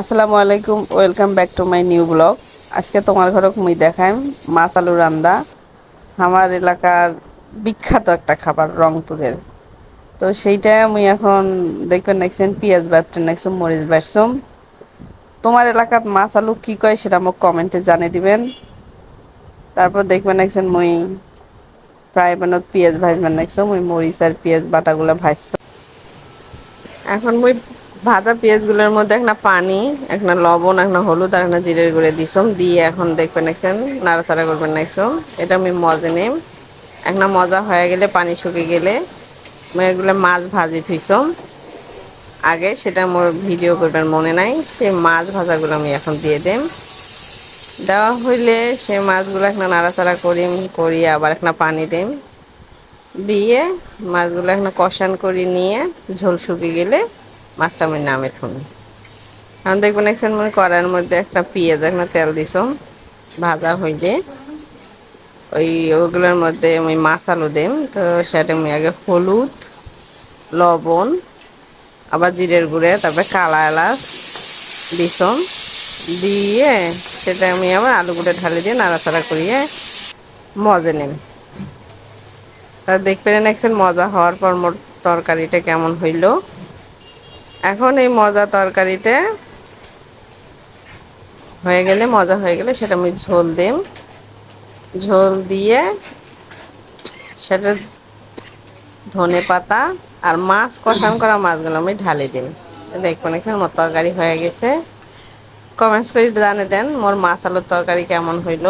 আসসালামু আলাইকুম, welcome back to my new blog. আজকে তোমার ঘরক মুই দেখাইম মাছ আলু রান্দা। আমার এলাকার বিখ্যাত একটা খাবার রংপুরের। তো সেইটা মুই এখন দেখবেন নাকছেন পেঁয়াজ বাটতে নাকছুম, মরিচ বাটছুম। তোমার এলাকাত মাছ আলু কী কয় সেটা মোক কমেন্টে জানিয়ে দিবেন। তারপর দেখবেন নাকছেন মুই ফ্রাই প্যানত পেঁয়াজ ভাজবেন নাকছুম, মুই মরিচ আর পেঁয়াজ বাটাগুলো ভাজছুম। এখন মুই ভাজা পেঁয়াজগুলোর মধ্যে একটা পানি, একটা লবণ, একটা হলুদ আর একটা জিরের গুঁড়ে দিছম, দিয়ে এখন দেখবেন নাকছেন নাড়াচাড়া করবেন নাকছুম। এটা আমি মজে নিম। একটা মজা হয়ে গেলে, পানি শুকিয়ে গেলে মই এগুলো মাছ ভাজি থুইছম আগে, সেটা মোর ভিডিও করবেন মনে নাই। সে মাছ ভাজাগুলো আমি এখন দিয়ে দেম। দেওয়া হইলে সে মাছগুলো একটা নাড়াচাড়া করি আবার একটা পানি দেম, দিয়ে মাছগুলো এখন কষান করে নিয়ে ঝোল শুকিয়ে গেলে মাছটা আমি নামে থুন। এখন দেখবেন একজন মনে কড়াইয়ের মধ্যে একটা পেঁয়াজ, একটা তেল দিছম। ভাজা হইলে ওইগুলোর মধ্যে আমি মাছ আলু দিম। তো সেটা আমি আগে হলুদ, লবণ, আবার জিরের গুঁড়ে, তারপরে কালা এলাচ দিছম, দিয়ে সেটা আমি আবার আলুগুলো ঢালি দিয়ে নাড়াচাড়া করিয়ে মজে নিম। তা দেখবেন একজন মজা হওয়ার পর মোর তরকারিটা কেমন হইল। এখন এই মজা তরকারিটা হয়ে গেলে, মজা হয়ে গেলে সেটা আমি ঝোল দিম। ঝোল দিয়ে সেটা ধনে পাতা আর মাছ কষান করা মাছগুলো আমি ঢালি দিম। দেখবেন এখানে মোর তরকারি হয়ে গেছে। কমেন্টস করে জানিয়ে দেন মোর মাছ আলুর তরকারি কেমন হইল।